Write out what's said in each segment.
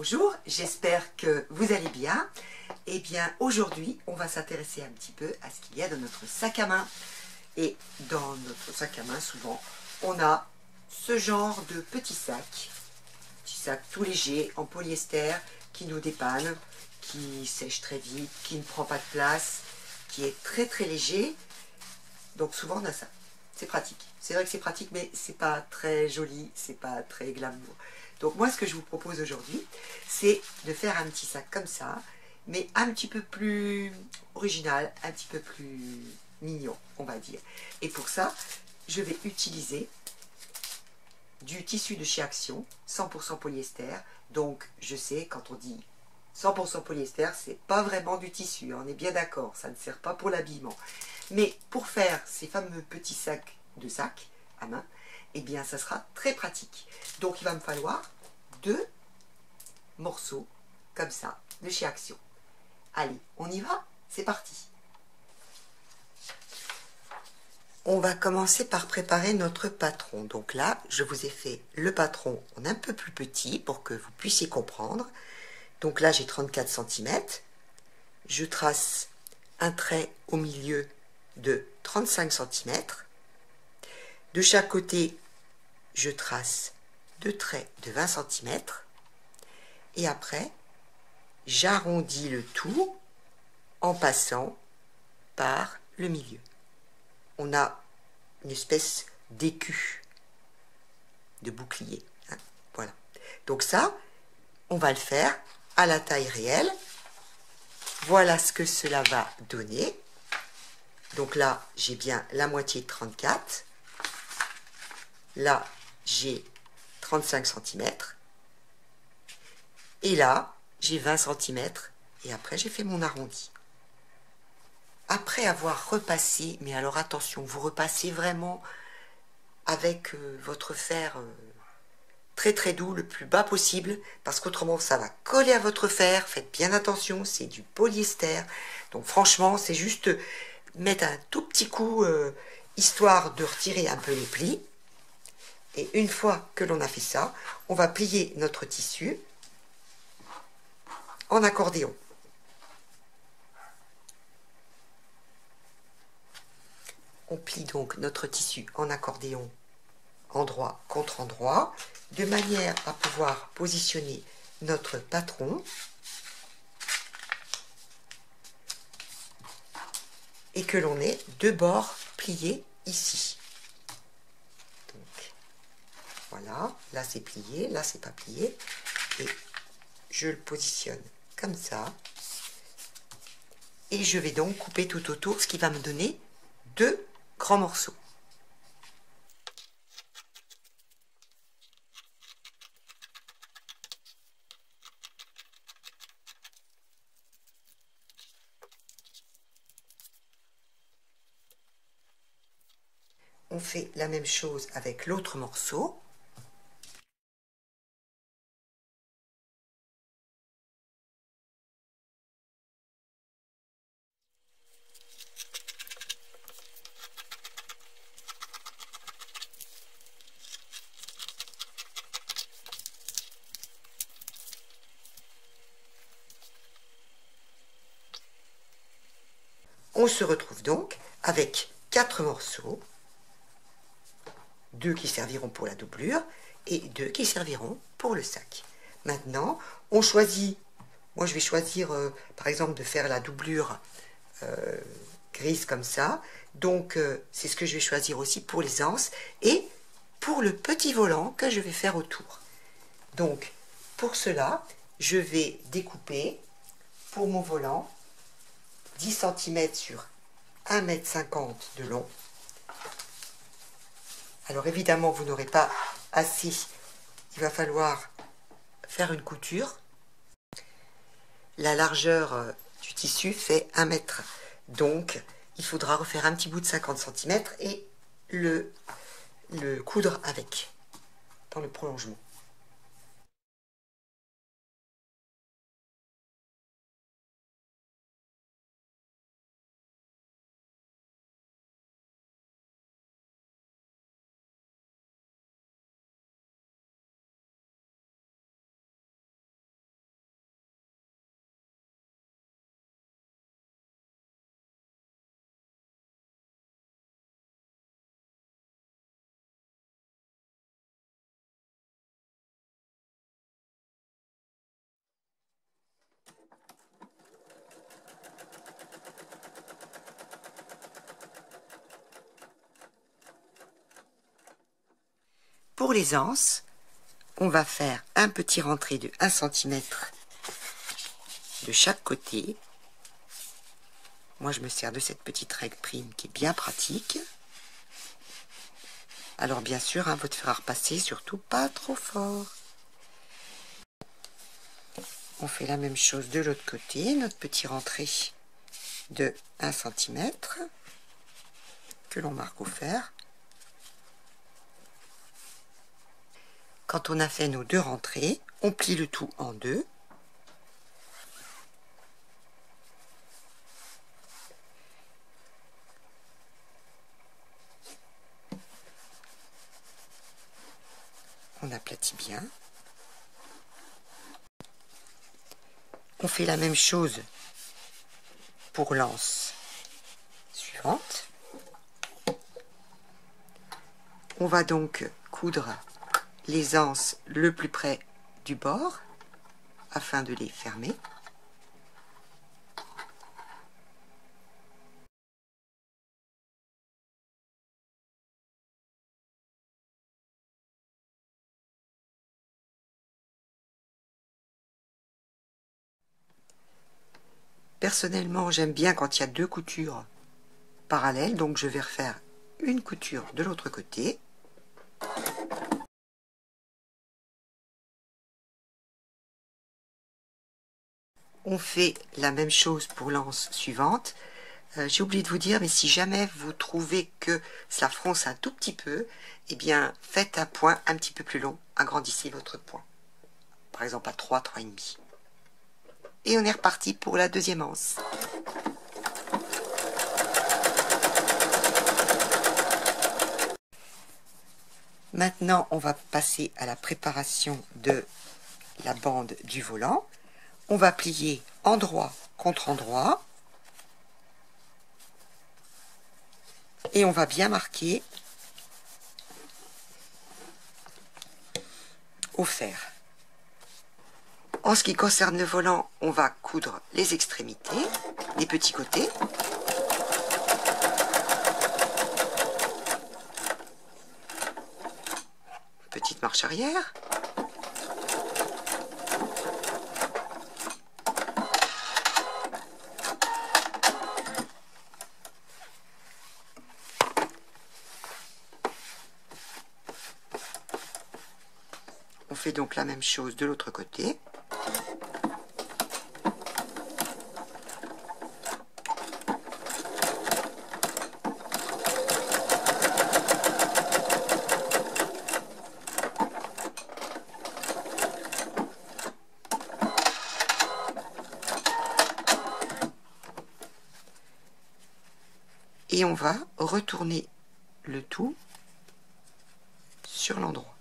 Bonjour, j'espère que vous allez bien. Eh bien, aujourd'hui, on va s'intéresser un petit peu à ce qu'il y a dans notre sac à main. Et dans notre sac à main, souvent, on a ce genre de petits sacs tout légers en polyester qui nous dépanne, qui sèche très vite, qui ne prend pas de place, qui est très très léger. Donc souvent on a ça. C'est pratique. C'est vrai que c'est pratique, mais c'est pas très joli, c'est pas très glamour. Donc moi, ce que je vous propose aujourd'hui, c'est de faire un petit sac comme ça, mais un petit peu plus original, un petit peu plus mignon, on va dire. Et pour ça, je vais utiliser du tissu de chez Action, 100% polyester. Donc je sais, quand on dit 100% polyester, c'est pas vraiment du tissu, on est bien d'accord, ça ne sert pas pour l'habillement. Mais pour faire ces fameux petits sacs de sac à main, eh bien ça sera très pratique. Donc il va me falloir 2 morceaux comme ça de chez Action. Allez, on y va? C'est parti. On va commencer par préparer notre patron. Donc là, je vous ai fait le patron en un peu plus petit pour que vous puissiez comprendre. Donc là, j'ai 34 cm. Je trace un trait au milieu de 35 cm. De chaque côté, je trace 2 traits de 20 cm. Et après, j'arrondis le tout en passant par le milieu. On a une espèce d'écu, de bouclier. Hein, voilà. Donc ça, on va le faire à la taille réelle. Voilà ce que cela va donner. Donc là, j'ai bien la moitié de 34. Là, j'ai 35 cm. Et là, j'ai 20 cm. Et après, j'ai fait mon arrondi. Après avoir repassé, mais alors attention, vous repassez vraiment avec votre fer très très doux, le plus bas possible, parce qu'autrement ça va coller à votre fer. Faites bien attention, c'est du polyester. Donc franchement, c'est juste mettre un tout petit coup, histoire de retirer un peu les plis. Et une fois que l'on a fait ça, on va plier notre tissu en accordéon. On plie donc notre tissu en accordéon, endroit contre endroit, de manière à pouvoir positionner notre patron et que l'on ait 2 bords pliés ici. Donc voilà, là c'est plié, là c'est pas plié, et je le positionne comme ça, et je vais donc couper tout autour, ce qui va me donner 2 grands morceaux. On fait la même chose avec l'autre morceau. On se retrouve donc avec 4 morceaux, 2 qui serviront pour la doublure et 2 qui serviront pour le sac. Maintenant, on choisit, moi je vais choisir par exemple de faire la doublure grise comme ça, donc c'est ce que je vais choisir aussi pour les anses et pour le petit volant que je vais faire autour. Donc pour cela, je vais découper pour mon volant 10 cm sur 1,50 m de long. Alors évidemment, vous n'aurez pas assez, il va falloir faire une couture. La largeur du tissu fait 1 mètre, donc il faudra refaire un petit bout de 50 cm et le coudre avec, dans le prolongement. pour les anses, on va faire un petit rentré de 1 cm de chaque côté. Moi, je me sers de cette petite règle prime qui est bien pratique. Alors, bien sûr, votre fer à repasser, surtout pas trop fort. On fait la même chose de l'autre côté, notre petit rentré de 1 cm que l'on marque au fer. Quand on a fait nos 2 rentrées, on plie le tout en 2. On aplatit bien. On fait la même chose pour l'anse suivante. On va donc coudre les anses le plus près du bord afin de les fermer. Personnellement, j'aime bien quand il y a 2 coutures parallèles, donc je vais refaire une couture de l'autre côté. On fait la même chose pour l'anse suivante. J'ai oublié de vous dire, mais si jamais vous trouvez que ça fronce un tout petit peu, eh bien faites un point un petit peu plus long, agrandissez votre point. Par exemple à 3, 3,5. Et on est reparti pour la deuxième anse. Maintenant, on va passer à la préparation de la bande du volant. On va plier endroit contre endroit. Et on va bien marquer au fer. En ce qui concerne le volant, on va coudre les extrémités, les petits côtés. Petite marche arrière. On fait donc la même chose de l'autre côté. Et on va retourner le tout sur l'endroit.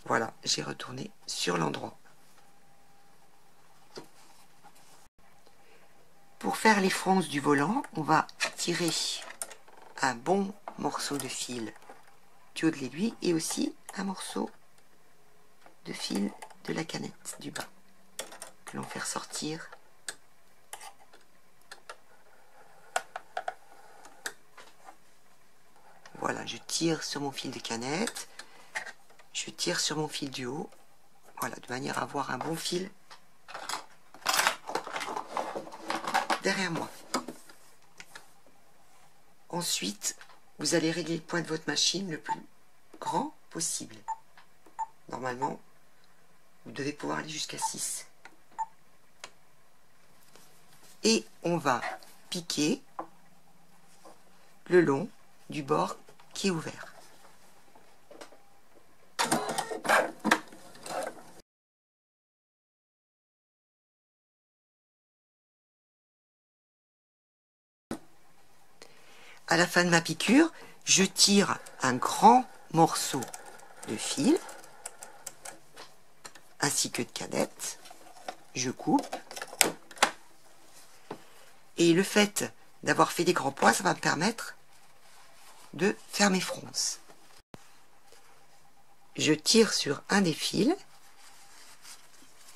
Voilà, j'ai retourné sur l'endroit. Pour faire les fronces du volant, on va tirer un bon morceau de fil du haut de l'aiguille et aussi un morceau de fil de la canette du bas que l'on fait ressortir. Voilà, je tire sur mon fil de canette, je tire sur mon fil du haut, voilà, de manière à avoir un bon fil derrière moi. Ensuite, vous allez régler le point de votre machine le plus grand possible. Normalement, vous devez pouvoir aller jusqu'à 6. Et on va piquer le long du bord qui est ouvert. À la fin de ma piqûre, je tire un grand morceau de fil ainsi que de canette. Je coupe. Et le fait d'avoir fait des grands points, ça va me permettre de faire mes fronces. Je tire sur un des fils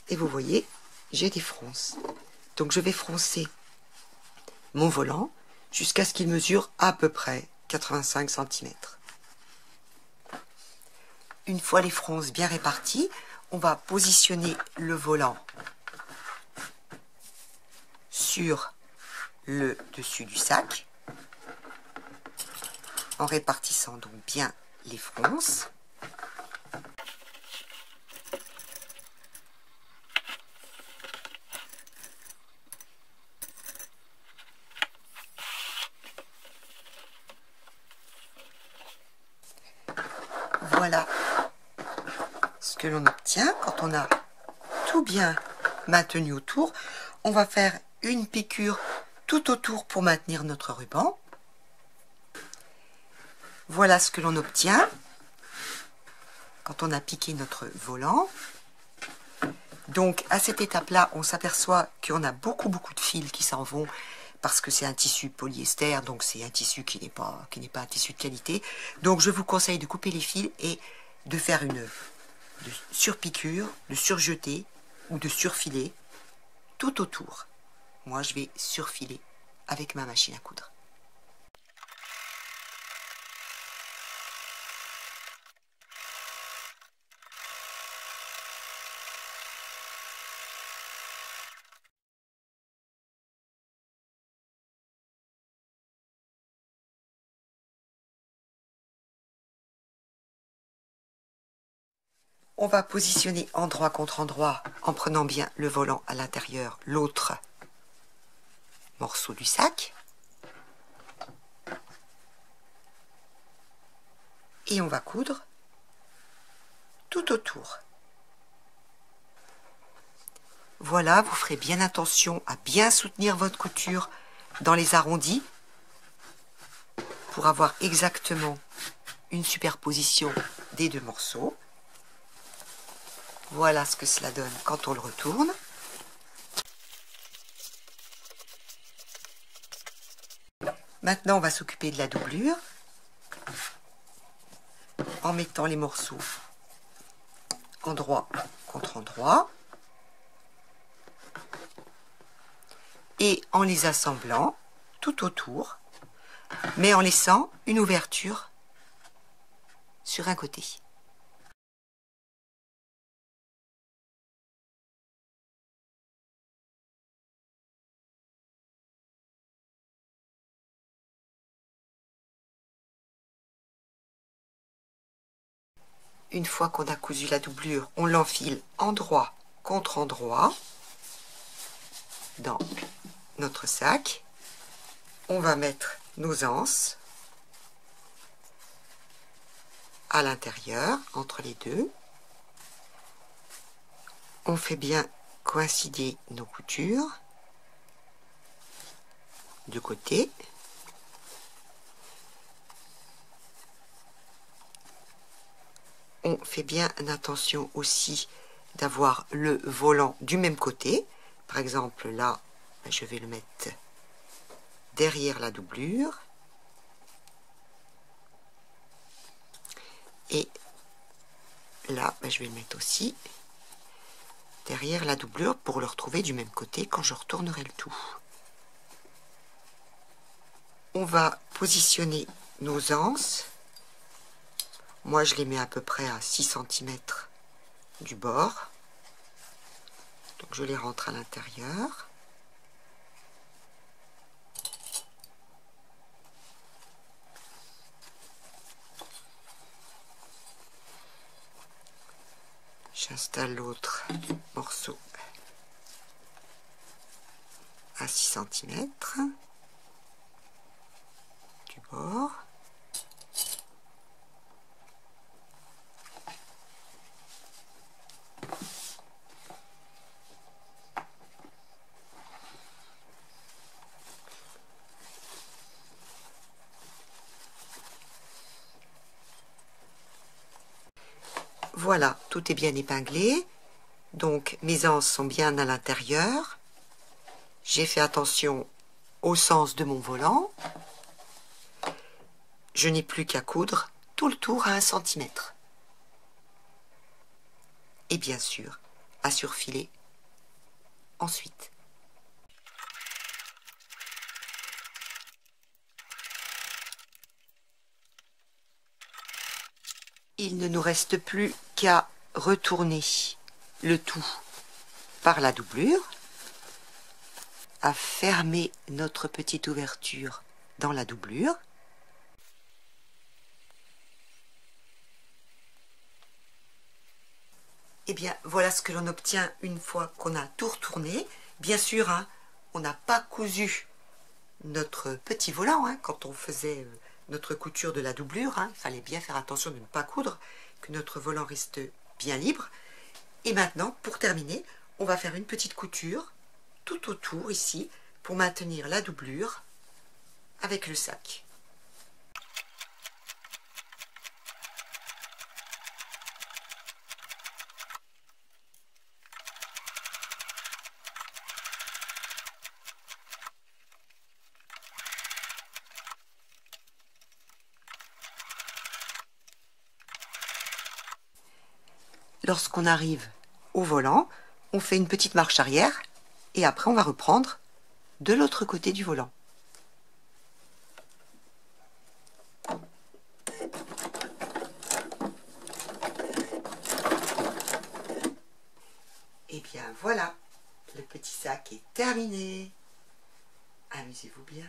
et vous voyez, j'ai des fronces. Donc je vais froncer mon volant jusqu'à ce qu'il mesure à peu près 85 cm. une fois les fronces bien réparties, on va positionner le volant sur le dessus du sac, en répartissant donc bien les fronces. Voilà ce que l'on obtient quand on a tout bien maintenu autour. On va faire une piqûre tout autour pour maintenir notre ruban. Voilà ce que l'on obtient quand on a piqué notre volant. Donc à cette étape-là, on s'aperçoit qu'on a beaucoup de fils qui s'en vont parce que c'est un tissu polyester, donc c'est un tissu qui n'est pas un tissu de qualité. Donc je vous conseille de couper les fils et de faire une surpiqûre, de surjeter ou de surfiler tout autour. Moi je vais surfiler avec ma machine à coudre. On va positionner endroit contre endroit en prenant bien le volant à l'intérieur, l'autre morceau du sac. Et on va coudre tout autour. Voilà, vous ferez bien attention à bien soutenir votre couture dans les arrondis pour avoir exactement une superposition des deux morceaux. Voilà ce que cela donne quand on le retourne. Maintenant, on va s'occuper de la doublure en mettant les morceaux endroit contre endroit et en les assemblant tout autour, mais en laissant une ouverture sur un côté. Une fois qu'on a cousu la doublure, on l'enfile endroit contre endroit dans notre sac. On va mettre nos anses à l'intérieur, entre les deux. On fait bien coïncider nos coutures de côté. On fait bien attention aussi d'avoir le volant du même côté. Par exemple, là, je vais le mettre derrière la doublure. Et là, je vais le mettre aussi derrière la doublure pour le retrouver du même côté quand je retournerai le tout. On va positionner nos anses. Moi, je les mets à peu près à 6 cm du bord. Donc, je les rentre à l'intérieur. J'installe l'autre morceau à 6 cm du bord. Voilà, tout est bien épinglé. Donc mes anses sont bien à l'intérieur. J'ai fait attention au sens de mon volant. Je n'ai plus qu'à coudre tout le tour à 1 cm. Et bien sûr, à surfiler ensuite. il ne nous reste plus qu'à retourner le tout par la doublure, à fermer notre petite ouverture dans la doublure. Et bien voilà ce que l'on obtient une fois qu'on a tout retourné. Bien sûr, hein, on n'a pas cousu notre petit volant hein, quand on faisait notre couture de la doublure. Hein, il fallait bien faire attention de ne pas coudre, que notre volant reste bien libre. Et maintenant, pour terminer, on va faire une petite couture tout autour ici pour maintenir la doublure avec le sac. Lorsqu'on arrive au volant, on fait une petite marche arrière et après on va reprendre de l'autre côté du volant. Et bien voilà, le petit sac est terminé. Amusez-vous bien.